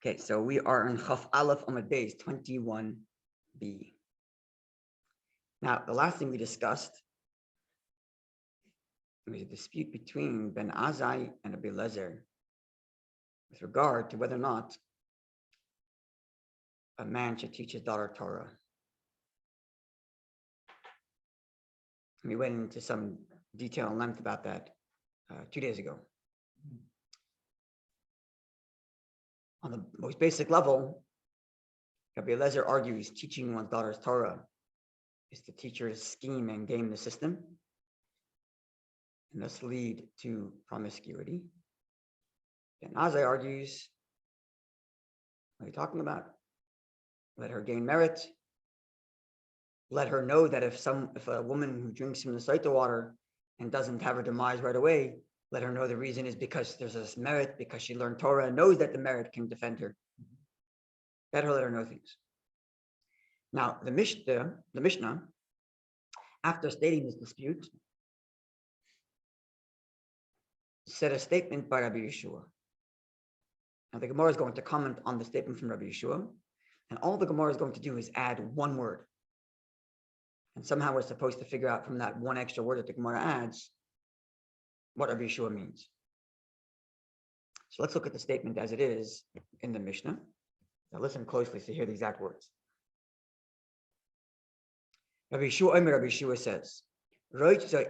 Okay, so we are in Chaf Aleph Amud Beis 21b. Now, the last thing we discussed was a dispute between Ben Azai and Rabbi Lezer with regard to whether or not a man should teach his daughter Torah. And we went into some detail and length about that 2 days ago. On the most basic level, Rabbi Lezer argues teaching one's daughter's Torah is to teach her to scheme and game the system, and thus lead to promiscuity. Ben Azai argues, what are you talking about? Let her gain merit. Let her know that if a woman who drinks from the Sotah water and doesn't have her demise right away, let her know the reason is because there's this merit, because she learned Torah and knows that the merit can defend her. Better let her know things. Now, the Mishnah, after stating this dispute, said a statement by Rabbi Yeshua. Now, the Gemoro is going to comment on the statement from Rabbi Yeshua, and all the Gemoro is going to do is add one word. And somehow we're supposed to figure out from that one extra word that the Gemara adds what Rabbi Yeshua means. So let's look at the statement as it is in the Mishnah. Now listen closely to hear the exact words. Rabbi Yeshua says,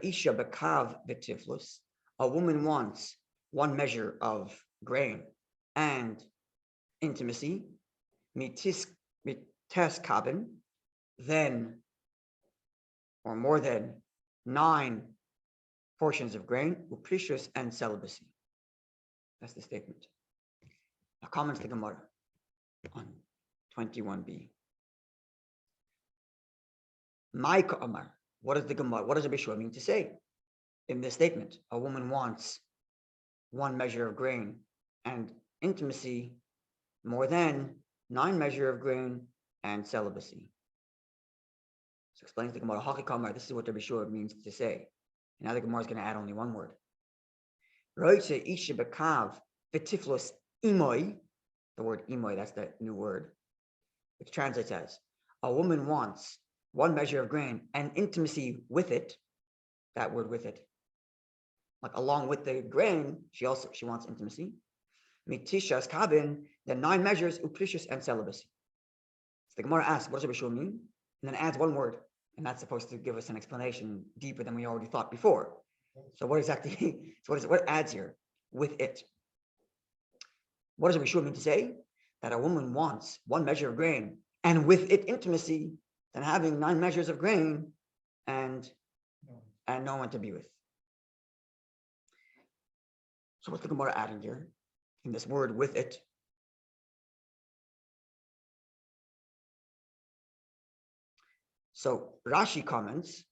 isha bekav v'tiflus. A woman wants one measure of grain and intimacy, mites kabin, then or more than 9 portions of grain, uprishus, and celibacy. That's the statement. Now comments the Gemara on 21b. Maika Amar. What does the Gemara, what does Rabbi Yeshua mean to say in this statement? A woman wants one measure of grain and intimacy, more than 9 measure of grain and celibacy. So explains the Gemara, Haki Kamar, this is what Rabbi Yeshua means to say. And now the Gemara is going to add only one word. Roitze isha bekav v'tiflos imoy. The word imoy, that's the new word, which translates as a woman wants one measure of grain and intimacy with it. That word with it. Like along with the grain, she wants intimacy. Mitishas kabin, the 9 measures, uprishus, and celibacy. So the Gemara asks, what does Rabbi Yeshua mean? And then adds one word, and that's supposed to give us an explanation deeper than we already thought before. So what exactly, what adds here? With it. What does Rabbi Yeshua mean to say? That a woman wants one measure of grain, and with it intimacy, than having 9 measures of grain and no one to be with. So what's the Gemara adding here in this word with it? So Rashi comments,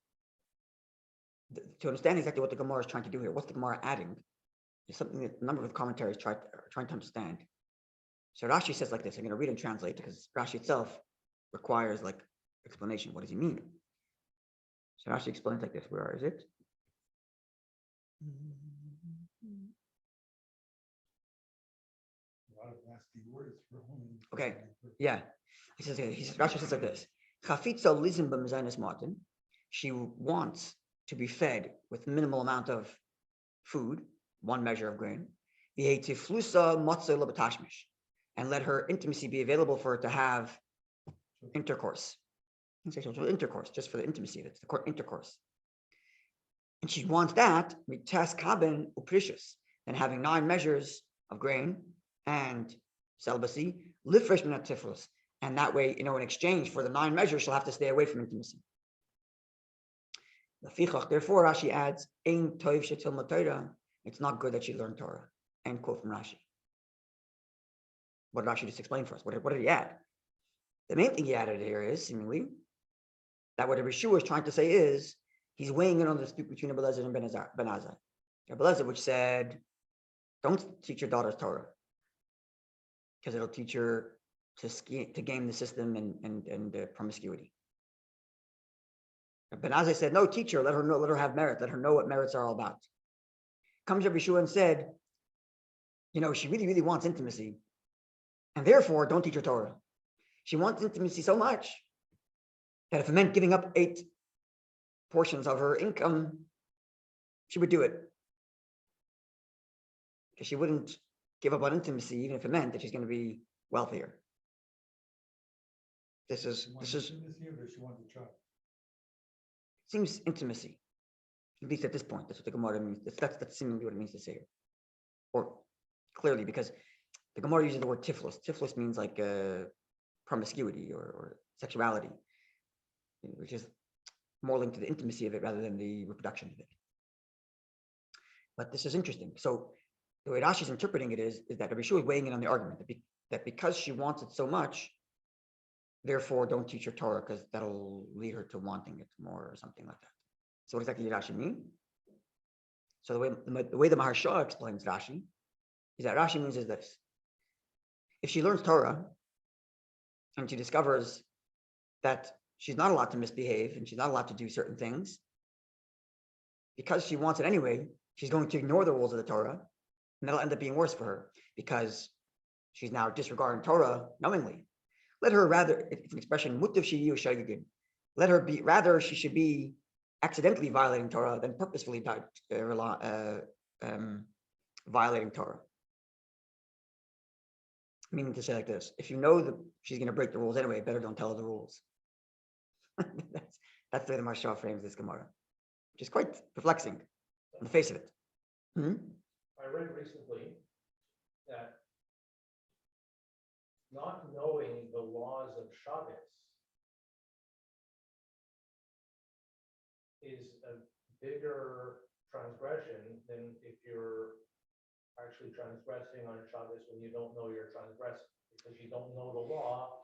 to understand exactly what the Gemara is trying to do here, what's the Gemara adding? Is something that a number of commentaries are trying to understand. So Rashi says like this, I'm going to read and translate because Rashi itself requires like explanation. What does he mean? So Rashi explains like this. Where is it? A lot of nasty words for women. Okay, yeah. Rashi says like this. Chafitza lizim b'mezainis matin. She wants to be fed with minimal amount of food, 1 measure of grain. And let her intimacy be available for her to have intercourse. Sexual intercourse, just for the intimacy of it, the intercourse. And she wants that, and having 9 measures of grain and celibacy, and that way, in exchange for the 9 measures, she'll have to stay away from intimacy. Therefore, Rashi adds, it's not good that she learned Torah. End quote from Rashi. What did Rashi just explain for us? What did he add? The main thing he added here is, seemingly, that what Rabbi Yeshua is trying to say is, he's weighing in on the dispute between Rabbi Lezer and Ben Azai. Rabbi Lezer, which said, don't teach your daughter's Torah, because it'll teach her to game the system and promiscuity. Ben Azai said, no, teach her, let her have merit, let her know what merits are all about. Comes Rabbi Yeshua and said, she really, really wants intimacy, and therefore don't teach her Torah. She wants intimacy so much that if it meant giving up 8 portions of her income, she would do it. Because she wouldn't give up on intimacy, even if it meant that she's going to be wealthier. This is Intimacy, or does she want the child? seems intimacy, at least at this point. That's what the Gemara means. That's seemingly what it means to say here, or clearly, because the Gemara uses the word tiflos. Tiflos means like promiscuity or sexuality, which is more linked to the intimacy of it rather than the reproduction of it. But this is interesting. So the way Rashi's interpreting it is that Rabbi Shua is weighing in on the argument that because she wants it so much, therefore don't teach her Torah because that'll lead her to wanting it more or something like that. So what exactly did Rashi mean? So the way the Maharsha explains Rashi is that Rashi means is this. If she learns Torah and she discovers that she's not allowed to misbehave and she's not allowed to do certain things, because she wants it anyway, she's going to ignore the rules of the Torah, and that'll end up being worse for her because she's now disregarding Torah knowingly. Let her rather, it's an expression, mutav shiyu shagigin. Let her be, rather she should be accidentally violating Torah than purposefully violating Torah. Meaning to say like this, if you know that she's going to break the rules anyway, better don't tell her the rules. that's the way the Maharsha frames this Gemara, which is quite perplexing on the face of it. I read recently that not knowing the laws of Shabbos is a bigger transgression than if you're actually transgressing on Shabbos when you don't know you're transgressing because you don't know the law.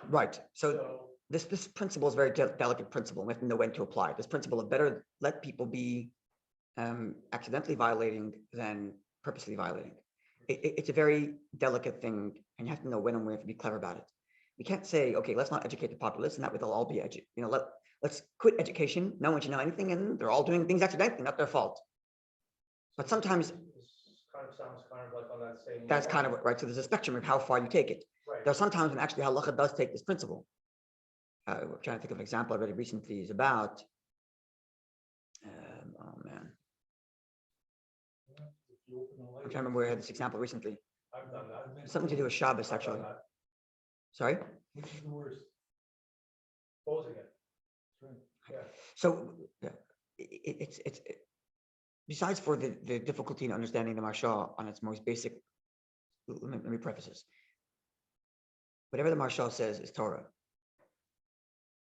Right. So this principle is a very delicate principle. We have to know when to apply it. This principle of better let people be accidentally violating than purposely violating. It's a very delicate thing, and you have to know when and where to be clever about it. We can't say, okay, let's not educate the populace, and that way they'll all be let's quit education. No one should know anything, and they're all doing things accidentally, not their fault. But sometimes this kind of sounds kind of like on that same. that's kind of what, right. So there's a spectrum of how far you take it. Right. There are sometimes when actually halacha does take this principle. We're trying to think of an example I read recently is about. Oh man. I'm trying to remember where I had this example recently. I've done that. Something to do with Shabbos, actually. Sorry? Which is the worst? Closing it. Right. Yeah. So yeah, it's besides for the difficulty in understanding the Maharsha on its most basic, let me preface this. Whatever the Maharsha says is Torah.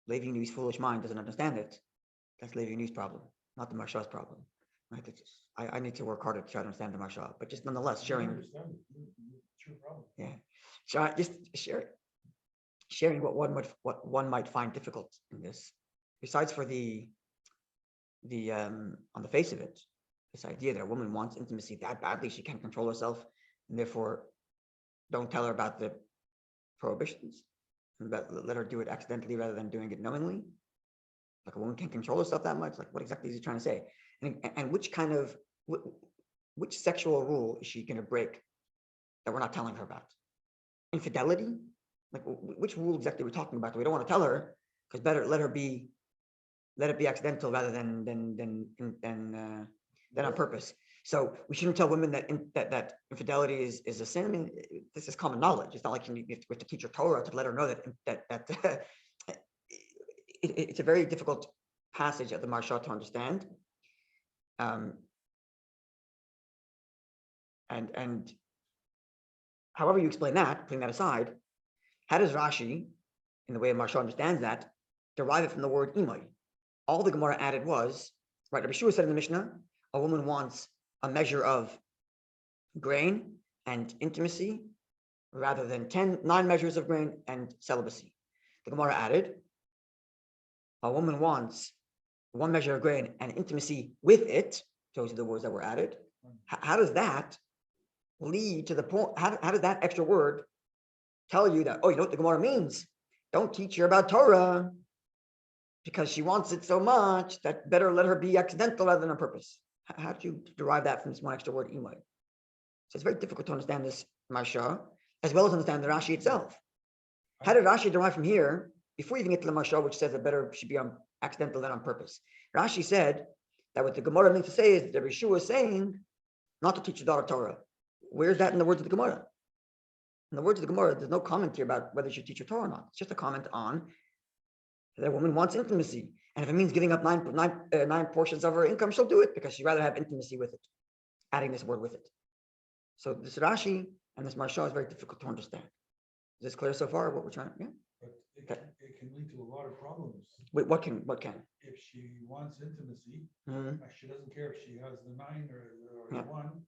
Levi Nu's foolish mind doesn't understand it. That's Levi Nu's problem, not the Maharsha's problem. Right? I need to work harder to try to understand the Maharsha, but just nonetheless sharing. Understand it. It's your problem. Yeah, so just sharing what one might find difficult in this. Besides for the on the face of it, this idea that a woman wants intimacy that badly she can't control herself, and therefore don't tell her about the prohibitions, and let her do it accidentally rather than doing it knowingly. Like a woman can't control herself that much. Like what exactly is he trying to say? And which sexual rule is she going to break that we're not telling her about? Infidelity? Like which rule exactly are we talking about that we don't want to tell her? Because better let it be accidental rather than on purpose. So we shouldn't tell women that infidelity is a sin. I mean, this is common knowledge. It's not like we have to teach her Torah to let her know that it's a very difficult passage of the Maharsha to understand. And however you explain that, putting that aside, how does Rashi, in the way Maharsha understands that, derive it from the word imay? All the Gemara added was, right, Rabbi Shua said in the Mishnah, a woman wants a measure of grain and intimacy rather than 9 measures of grain and celibacy. The Gemara added, a woman wants 1 measure of grain and intimacy with it. Those are the words that were added. How does that lead to the point? How does that extra word tell you that, oh, you know what the Gemara means? Don't teach her about Torah because she wants it so much that better let her be accidental rather than on purpose. How do you derive that from this one extra word, imay? So it's very difficult to understand this Maharsha. as well as understand the Rashi itself. How did Rashi derive from here, before you even get to the Mashal, which says that better should be on accidental than on purpose? Rashi said that what the Gemara meant to say is that Yeshua is saying not to teach your daughter Torah. Where's that in the words of the Gemara? In the words of the Gemara, there's no comment here about whether you should teach her Torah or not. It's just a comment on that a woman wants intimacy. And if it means giving up nine portions of her income, she'll do it because she'd rather have intimacy with it, adding this word with it. So this Rashi and this Marsha is very difficult to understand. Is this clear so far, what we're trying to, yeah? But it can lead to a lot of problems. Wait, what can? If she wants intimacy, Mhm. she doesn't care if she has the 9 or the Yeah. 1,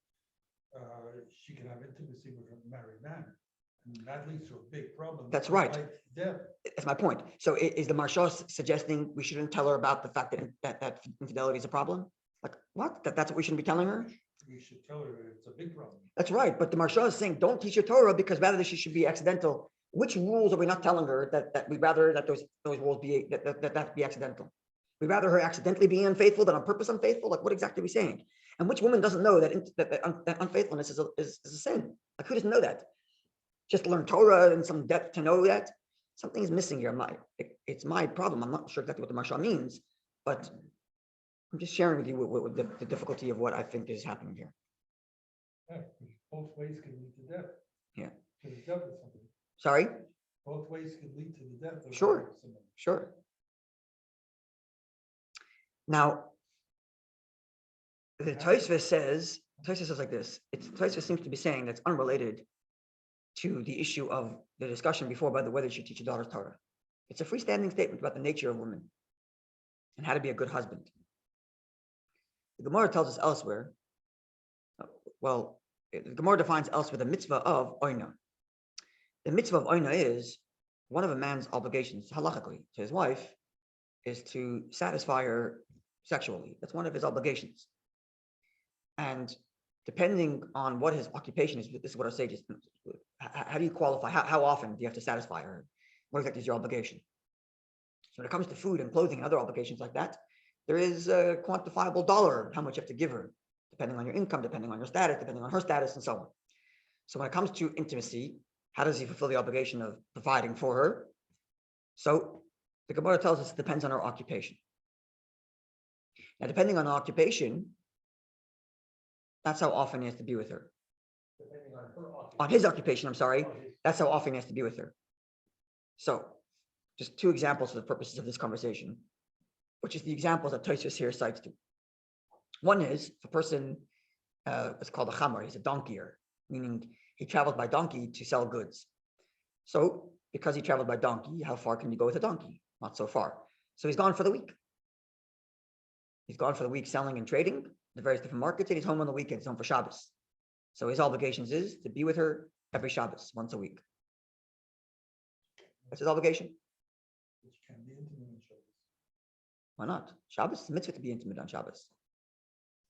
she can have intimacy with a married man. And that leads to a big problem. That's right. Like death. That's my point. So is the Marsha suggesting we shouldn't tell her about the fact that infidelity is a problem? Like what? That's what we shouldn't be telling her? We should tell her it's a big problem. That's right. But the Marsha is saying don't teach her Torah because rather she should be accidental. Which rules are we not telling her that we'd rather that those rules be that be accidental? We'd rather her accidentally be unfaithful than on purpose unfaithful? Like what exactly are we saying? And which woman doesn't know that unfaithfulness is a sin? Like who doesn't know that? Just learn Torah in some depth to know that something is missing here. It's my problem. I'm not sure exactly what the Marsha means, but I'm just sharing with you what the difficulty of what I think is happening here. Yeah, both ways can lead to death. Yeah. To the death of somebody. Sorry? Both ways can lead to the death of Sure. somebody. Sure. Now, the Tosfos says like this. Tosfos seems to be saying that's unrelated to the issue of the discussion before about whether she teach a daughter's Torah. It's a freestanding statement about the nature of women and how to be a good husband. The Gemara tells us elsewhere, well, the Gemara defines elsewhere the mitzvah of oina. The mitzvah of oina is one of a man's obligations, halachically, to his wife, is to satisfy her sexually. That's one of his obligations. And depending on what his occupation is, this is what our sages, how do you qualify? How often do you have to satisfy her? What exactly is your obligation? So when it comes to food and clothing and other obligations like that, there is a quantifiable dollar, how much you have to give her, depending on your income, depending on your status, depending on her status, and so on. So when it comes to intimacy, how does he fulfill the obligation of providing for her? So the Gemara tells us it depends on her occupation. Now, depending on her occupation, that's how often he has to be with her. Depending on her occupation. On his occupation, I'm sorry, Oh, his- that's how often he has to be with her. So just two examples for the purposes of this conversation, which is the examples that Tosfos here cites to. One is a person, it's called a chamar, he's a donkeyer, meaning he travels by donkey to sell goods. So because he traveled by donkey, how far can you go with a donkey? Not so far. So he's gone for the week. He's gone for the week selling and trading the various different markets, and he's home on the weekends, he's home for Shabbos. So his obligations is to be with her every Shabbos, once a week. That's his obligation. Which can be intimate in Shabbos. Why not? Shabbos is a mitzvah to be intimate on Shabbos.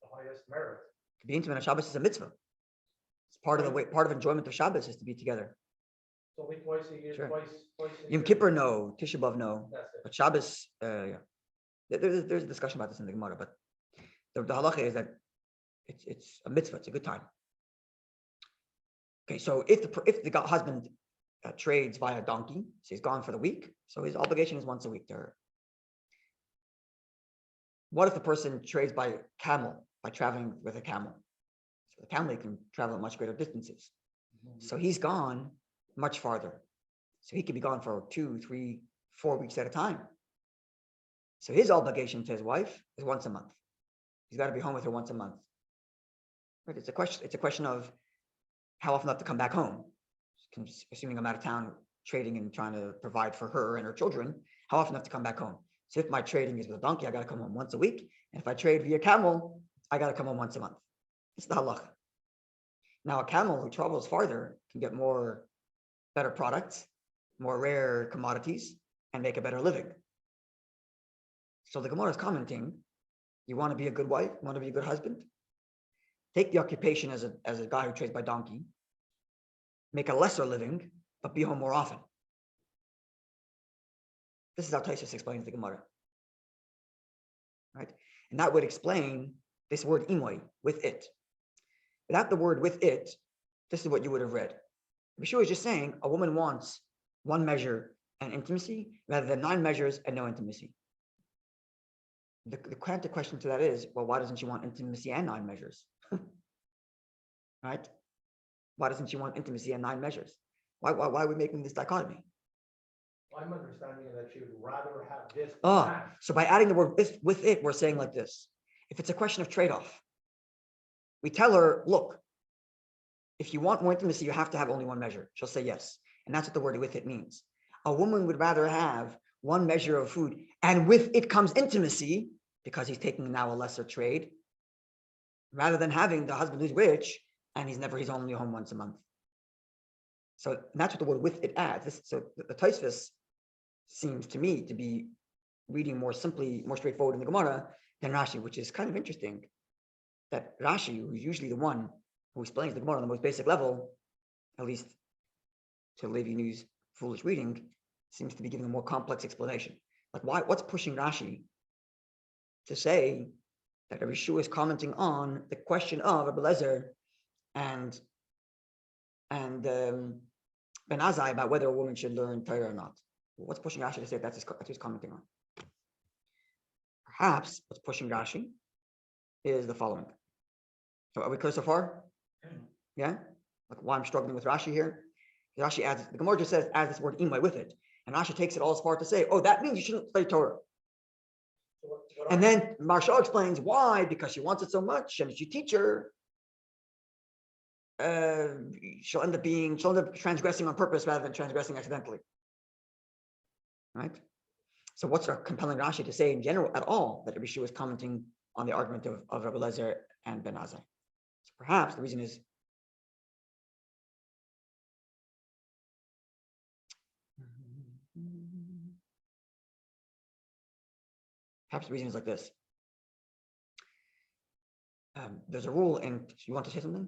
The highest merit. To be intimate on Shabbos is a mitzvah. It's part of the way, part of enjoyment of Shabbos is to be together. So only twice a year, Sure. twice a Yom year. Kippur, no. Tisha B'av, no. That's it. But Shabbos, yeah. There's a discussion about this in the Gemara, but the halacha is that it's a mitzvah. It's a good time. Okay, so if the husband trades via donkey, so he's gone for the week, so his obligation is once a week to her. What if the person trades by camel, by traveling with a camel? So the camel can travel at much greater distances. So he's gone much farther. So he could be gone for 2, 3, 4 weeks at a time. So his obligation to his wife is once a month. He's got to be home with her once a month. Right? It's a question of how often I have to come back home. Assuming I'm out of town trading and trying to provide for her and her children, how often I have to come back home? So if my trading is with a donkey, I got to come home once a week. And if I trade via camel, I got to come home once a month. It's the halacha. Now, a camel who travels farther can get better products, more rare commodities, and make a better living. So the Gemara is commenting, you want to be a good wife, you want to be a good husband? Take the occupation as a guy who trades by donkey, make a lesser living, but be home more often. This is how Tosfos explains the Gemara. Right? And that would explain this word imoy, with it. Without the word with it, this is what you would have read. Yeshua is just saying a woman wants one measure and intimacy rather than 9 measures and no intimacy. The counter question to that is, well, why doesn't she want intimacy and 9 measures? Right? Why doesn't she want intimacy and 9 measures? Why are we making this dichotomy? I'm understanding that she would rather have this. So by adding the word with it, we're saying like this. If it's a question of trade-off, we tell her, look, if you want more intimacy, you have to have only 1 measure. She'll say yes. And that's what the word with it means. A woman would rather have 1 measure of food, and with it comes intimacy, because he's taking now a lesser trade, rather than having the husband who's rich, and he's only home once a month. So that's what the word with it adds. So the Tosfos seems to me to be reading more simply, more straightforward in the Gemara than Rashi, which is kind of interesting. That Rashi, who's usually the one who explains the Gemara on the most basic level, at least to Levi News' foolish reading, seems to be giving a more complex explanation. Like what's pushing Rashi to say that Rabbi Yeshua is commenting on the question of Rabbi Lezer and Ben Azai about whether a woman should learn Torah or not. What's pushing Rashi to say that's what he's commenting on? Perhaps what's pushing Rashi is the following. So are we clear so far? Yeah? Like why I'm struggling with Rashi here? Rashi adds, the Gemara just says, adds this word imay with it. And Rashi takes it all as far to say, oh, that means you shouldn't study Torah. And then Marshall explains why, because she wants it so much, and if you teach her, she'll end up transgressing on purpose rather than transgressing accidentally. Right? So what's our compelling Rashi to say in general at all that Rabbi Yeshua is commenting on the argument of Rabbi Lezer and Ben Azai? So perhaps the reason is like this. There's a rule in. You want to say something?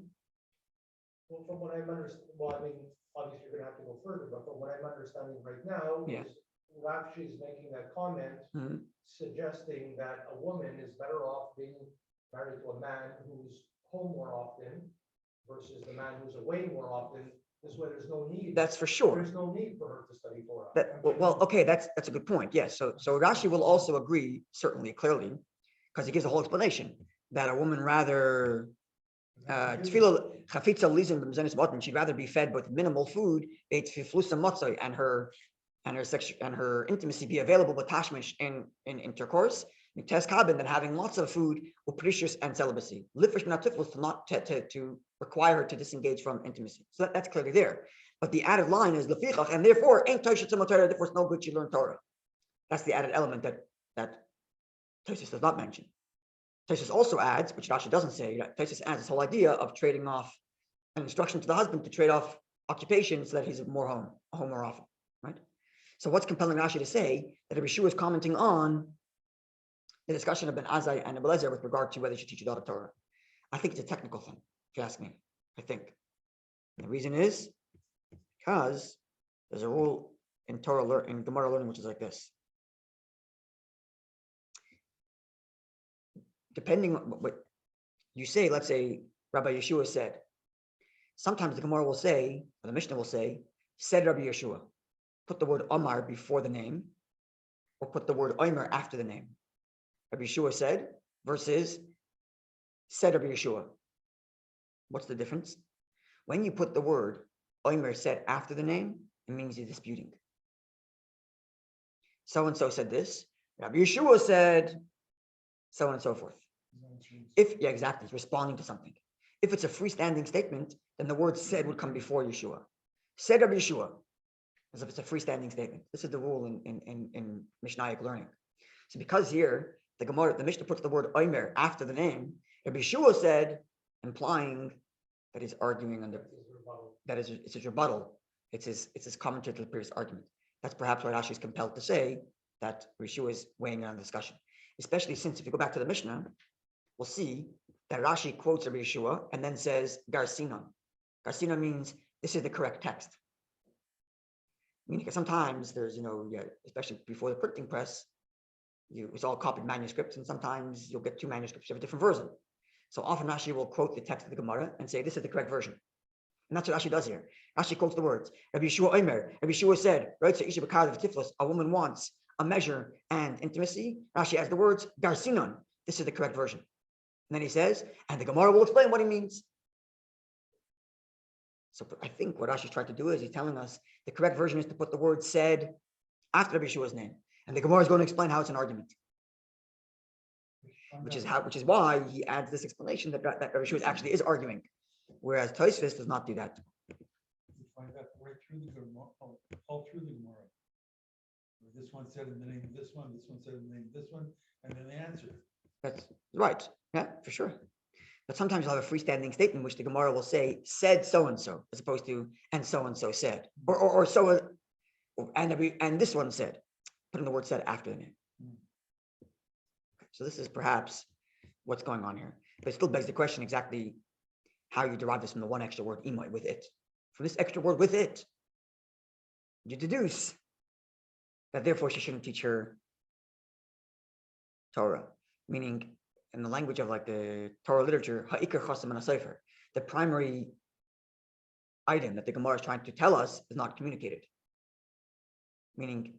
Well, from what I'm understanding, obviously you're gonna have to go further, but from what I'm understanding right now, Yeah. is Rashi is making that comment, suggesting that a woman is better off being married to a man who's home more often versus the man who's away more often. This way, there's no need. That's for sure. There's no need for her to study Torah. Okay, that's a good point. Yes. So Rashi will also agree, certainly, clearly, because he gives a whole explanation that a woman rather she'd rather be fed with minimal food, and her intimacy be available with tashmish in intercourse, than having lots of food with precious and celibacy. To require her to disengage from intimacy. So that's clearly there. But the added line is lefichach, and therefore therefore it's no good she learn Torah. That's the added element that Tosfos does not mention. Tosfos also adds, which Rashi doesn't say, Tosfos adds this whole idea of trading off an instruction to the husband to trade off occupation so that he's home more often, right? So what's compelling Rashi to say that Rabbi Yeshua is commenting on the discussion of Ben Azai and Rabbi Lezer with regard to whether she teach a daughter Torah? I think it's a technical thing, if you ask me. I think. And the reason is because there's a rule in Torah in Gemoro learning which is like this. Depending on what you say, let's say Rabbi Yeshua said. Sometimes the Gemara will say, or the Mishnah will say, said Rabbi Yeshua. Put the word Omar before the name, or put the word Omer after the name. Rabbi Yeshua said versus said Rabbi Yeshua. What's the difference? When you put the word Omer said after the name, it means you're disputing. So-and-so said this. Rabbi Yeshua said so on and so forth. Exactly. It's responding to something. If it's a freestanding statement, then the word said would come before Yeshua. Said Rabbi Yeshua, as if it's a freestanding statement. This is the rule in Mishnaic learning. So because here, the Mishnah puts the word Omer after the name, Rabbi Yeshua said, implying that he's arguing under that is it's his rebuttal. It's his commentary to the previous argument. That's perhaps why Rashi is compelled to say that Rabbi Yeshua is weighing in on the discussion. Especially since if you go back to the Mishnah, we'll see that Rashi quotes Rabbi Yeshua and then says Garsinon. Garsinon means this is the correct text. Meaning sometimes there's, especially before the printing press, it's all copied manuscripts, and sometimes you'll get 2 manuscripts of a different version. So often Rashi will quote the text of the Gemara and say, this is the correct version. And that's what Rashi does here. Rashi quotes the words. Rabbi Yeshua Omer. Rabbi Yeshua said, right? So Isha B'Kadav Tiflis, a woman wants a measure and intimacy. Rashi adds the words, Garsinon. This is the correct version. And then he says, and the Gemara will explain what he means. So I think what Rashi's trying to do is he's telling us the correct version is to put the word said after Rabbi Yeshua's name. And the Gemara is going to explain how it's an argument. Which is why he adds this explanation that Rabbi Yeshua actually is arguing. Whereas Tosfos does not do that. You find that right through the Gemara, all through the Gemara. This one said in the name of this one said in the name of this one, and then they answer. That's right. Yeah, for sure. But sometimes you'll have a freestanding statement which the Gemara will say, said so-and-so, as opposed to, and so-and-so said. Or so, and this one said, putting the word said after the name. So this is perhaps what's going on here. But it still begs the question exactly how you derive this from the one extra word, imoy, with it. From this extra word, with it, you deduce that therefore she shouldn't teach her Torah. Meaning, in the language of like the Torah literature, ha'ikar chasam and a the primary item that the Gemara is trying to tell us is not communicated. Meaning,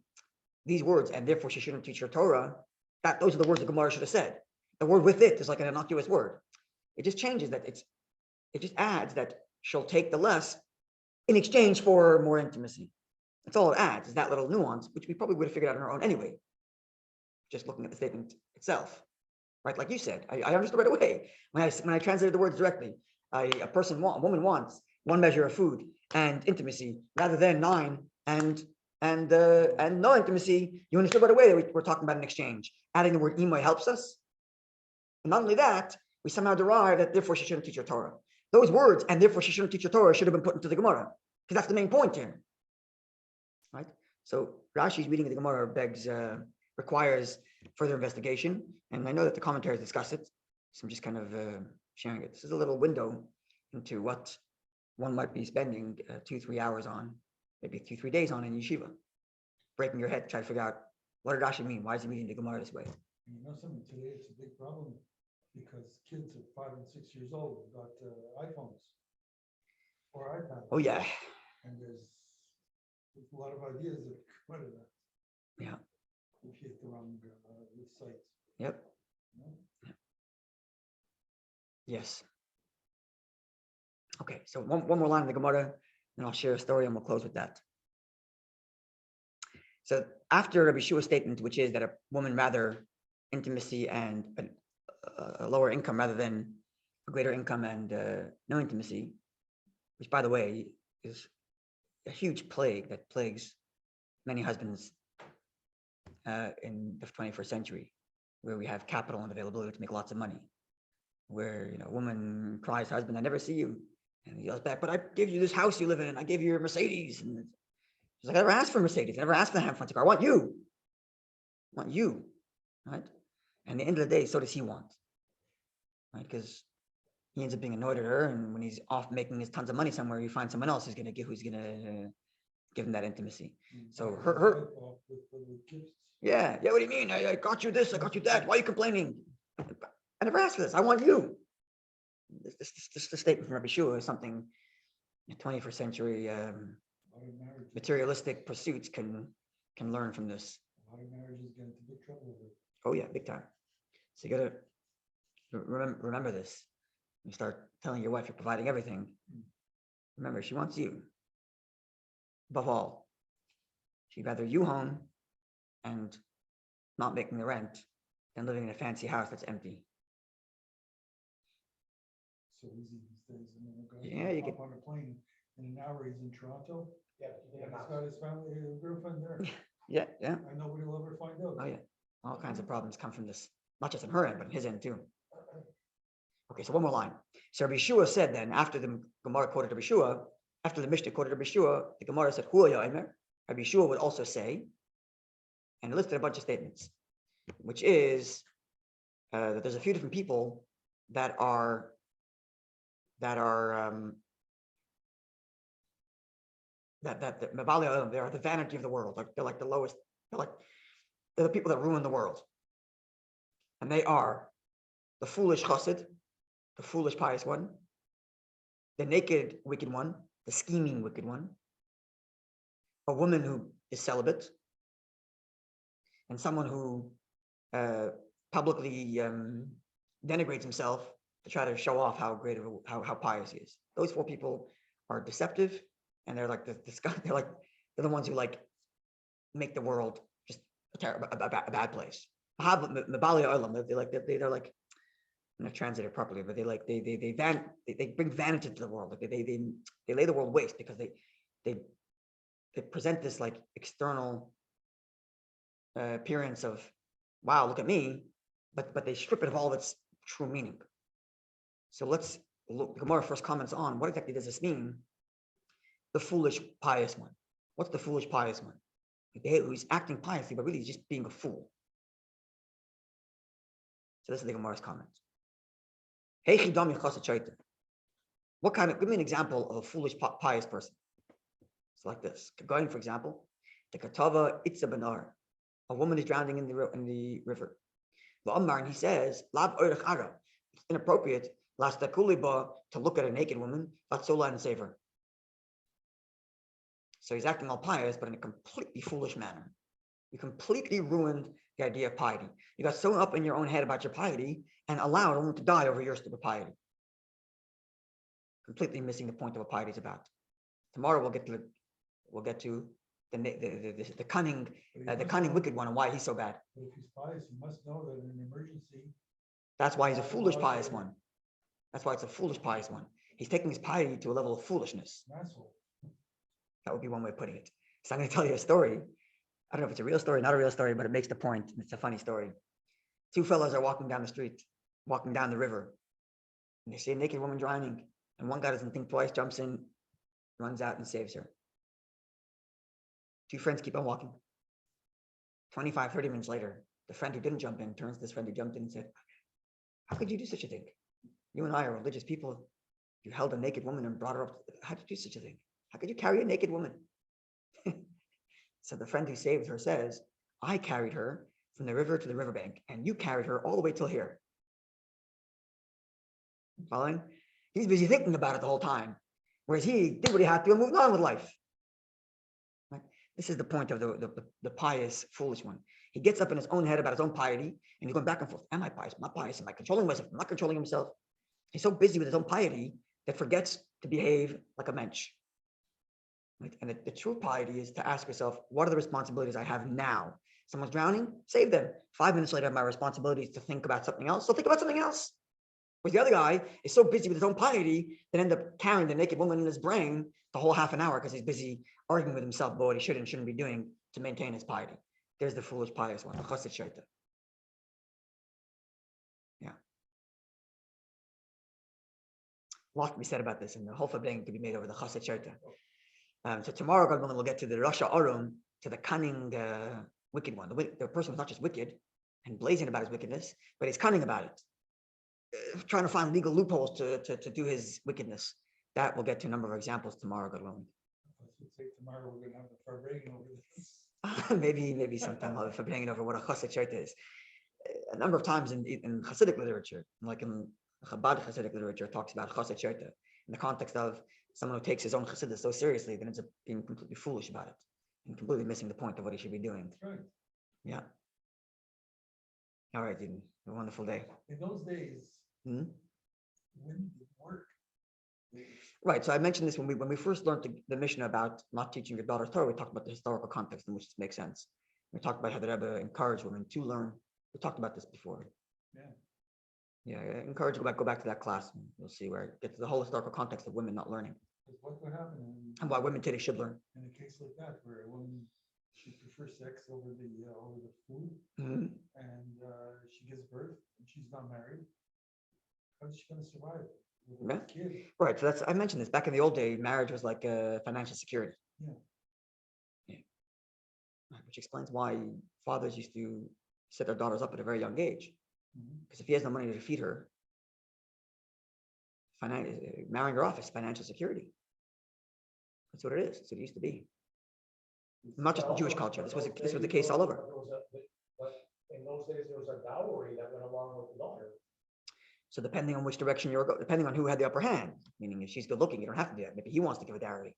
these words, and therefore she shouldn't teach her Torah, those are the words the Gemara should have said. The word with it is like an innocuous word. It just changes that it just adds that she'll take the less in exchange for more intimacy. That's all it adds, is that little nuance, which we probably would have figured out on our own anyway, just looking at the statement itself. Right, like you said, I understood right away when I translated the words directly. A woman wants one measure of food and intimacy rather than 9 and no intimacy. You understood right away that we're talking about an exchange. Adding the word imoy helps us, and not only that, we somehow derive that therefore she shouldn't teach her Torah. Those words and therefore she shouldn't teach her Torah should have been put into the Gemara because that's the main point here. Right. So Rashi's reading of the Gemara requires further investigation, and I know that the commentaries discuss it, so I'm just kind of sharing it. This is a little window into what one might be spending 2-3 hours on, maybe 2-3 days on in yeshiva, breaking your head to try to figure out what did Rashi mean? Why is he reading the Gemara this way? You know something, today it's a big problem because kids are 5 and 6 years old have got iPhones or iPads. Oh yeah. And there's a lot of ideas that come out of that. Yeah. If you hit the wrong sites. Yep. You know? Yep. Yes. Okay, so one more line in the Gemara, and I'll share a story and we'll close with that. So after Rabbi Yeshua's statement, which is that a woman rather intimacy and a lower income rather than a greater income and no intimacy, which by the way is a huge plague that plagues many husbands in the 21st century, where we have capital and availability to make lots of money, where a woman cries, husband, I never see you. And he yells back, but I gave you this house you live in, I gave you your Mercedes. And she's like, I never asked for Mercedes, I never asked for the fancy car. I want you, right? And at the end of the day, so does he want, right? Because he ends up being annoyed at her, and when he's off making his tons of money somewhere, you find someone else who's gonna give him that intimacy. So her yeah, what do you mean? I got you this, I got you that. Why are you complaining? I never asked for this. I want you. This statement from Rabbi Yeshua is something in 21st century materialistic pursuits can learn from this. A lot of marriages get into big trouble with it. Oh yeah, big time. So you gotta remember this. You start telling your wife you're providing everything. Remember, she wants you. Above all, she'd rather you home and not making the rent than living in a fancy house that's empty. So easy these days. I mean, a guy Yeah, you hop on a plane in an hour, he's in Toronto. Yeah, And he's got his family, his girlfriend there. Yeah. And nobody will ever find out. Oh yeah. All kinds of problems come from this. Not just on her end, but on his end too. Okay, so one more line. So Rabbi Yeshua said then, after the Gemara quoted Rabbi Yeshua, after the Mishnah quoted Rabbi Yeshua, the Gemara said, Rabbi Yeshua would also say, and listed a bunch of statements, which is that there's a few different people that are they are the vanity of the world. They're like the lowest. They're the people that ruin the world, and they are the foolish Chossid, the foolish pious one, the naked wicked one, the scheming wicked one, a woman who is celibate, and someone who publicly denigrates himself to try to show off how great of how pious he is. Those four people are deceptive, and they're like they're the ones who like make the world just a bad place. They're like, I'm not translated properly, but they bring vanity to the world. Like they lay the world waste because they present this like external appearance of, wow, look at me, but they strip it of all of its true meaning. So let's look. Gemoro first comments on what exactly does this mean? The foolish pious one. What's the foolish pious one? Who's acting piously, but really he's just being a fool. So this is the Gemara's comments. What kind of? Give me an example of a foolish pious person. It's like this. Going, for example, the Katava Itza Benar. A woman is drowning in the river. And he says, it's inappropriate to look at a naked woman, and save her. So he's acting all pious, but in a completely foolish manner. You completely ruined the idea of piety. You got so up in your own head about your piety and allowed a woman to die over your stupid piety. Completely missing the point of what piety is about. Tomorrow we'll get to the cunning wicked one and why he's so bad. But if he's pious, he must know that in an emergency. That's why he's a foolish pious one. That's why it's a foolish pious one. He's taking his piety to a level of foolishness. Asshole. That would be one way of putting it. So I'm going to tell you a story. I don't know if it's a real story, not a real story, but it makes the point. It's a funny story. Two fellows are walking down the street, walking down the river, and they see a naked woman drowning. And one guy doesn't think twice, jumps in, runs out and saves her. Two friends keep on walking. 25, 30 minutes later, the friend who didn't jump in turns to this friend who jumped in and said, how could you do such a thing? You and I are religious people. You held a naked woman and brought her up. How did you do such a thing? How could you carry a naked woman? So the friend who saved her says, I carried her from the river to the riverbank, and you carried her all the way till here. Following? He's busy thinking about it the whole time, whereas he did what he had to and moved on with life. Right? This is the point of the pious, foolish one. He gets up in his own head about his own piety, and he's going back and forth. Am I pious? Am I pious? Am I controlling myself? Am I controlling himself? He's so busy with his own piety that forgets to behave like a mensch. Right? And the true piety is to ask yourself, what are the responsibilities I have now? Someone's drowning, save them. 5 minutes later, my responsibility is to think about something else. So think about something else. Whereas the other guy is so busy with his own piety that ends up carrying the naked woman in his brain the whole half an hour because he's busy arguing with himself about what he should and shouldn't be doing to maintain his piety. There's the foolish pious one, the Chossid Sotah. Yeah. A lot to be said about this, and the whole thing could be made over the Chossid Sotah. So tomorrow, God willing, we'll get to the Rasha Arum, to the cunning wicked one. The person who's not just wicked and blazing about his wickedness, but he's cunning about it. Trying to find legal loopholes to do his wickedness. That we'll get to a number of examples tomorrow, God willing. Tomorrow we're going to have the Farbrengen over this. maybe sometime I'll be bringing over what a Chossid Sotah is. A number of times in Hasidic literature, like in Chabad Hasidic literature, talks about Chossid Sotah in the context of someone who takes his own Chassidus so seriously that ends up being completely foolish about it and completely missing the point of what he should be doing. That's right. Yeah. All right, Eden. A wonderful day. In those days, when did it work? Right. So I mentioned this when we first learned the Mishnah about not teaching your daughters Torah. We talked about the historical context in which this makes sense. We talked about how the Rebbe encouraged women to learn. We talked about this before. Yeah, encourage go back to that class. And you'll see where it gets to the whole historical context of women not learning. What would happen and why women today should learn. In a case like that, where a woman she prefers sex over the food, Mm-hmm. and she gives birth and she's not married, how is she going to survive? Yeah. Kid. Right. So I mentioned this back in the old day. Marriage was like financial security. Yeah. Which explains why fathers used to set their daughters up at a very young age. Because if he has no money to feed her, marrying her off is financial security. That's what it is. That's what it used to be. Not just in Jewish culture. This was the case all over. But in those days, there was a dowry that went along with the daughter. So depending on which direction you're going, depending on who had the upper hand, meaning if she's good looking, you don't have to do that. Maybe he wants to give a dowry,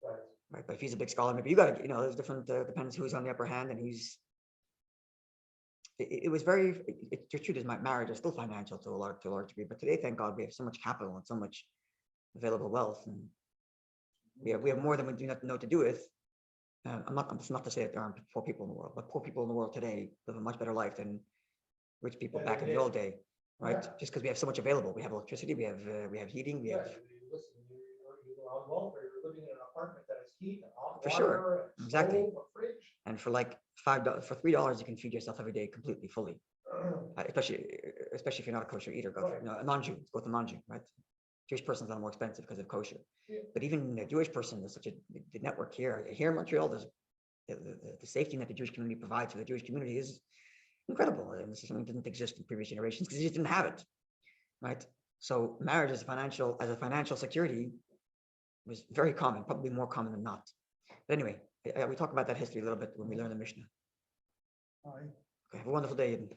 Right. right? But if he's a big scholar, maybe you got to, there's different, depends who's on the upper hand and it was very, the truth is my marriage is still financial to a large degree, but today, thank God, we have so much capital and so much available wealth, and we have more than we do not know what to do with. It's not to say that there aren't poor people in the world, but poor people in the world today live a much better life than rich people back in the old day, right? Yeah. Just because we have so much available, we have electricity, we have heating, we have. Listen, you're on welfare, you're living in an apartment that has heat and hot For water, sure, and exactly. stove, a fridge. And for like $5, for $3, you can feed yourself every day completely, fully. Especially if you're not a kosher eater, Right. a non-Jew, go with a non-Jew, right? Jewish person's a lot more expensive because of kosher. Yeah. But even a Jewish person, there's such the network here in Montreal, there's the safety net the Jewish community provides for the Jewish community is incredible. And this is something that didn't exist in previous generations because they just didn't have it, right? So marriage as a financial security was very common, probably more common than not. But anyway, we talk about that history a little bit when we learn the Mishnah. All right. Okay, have a wonderful day, Eden.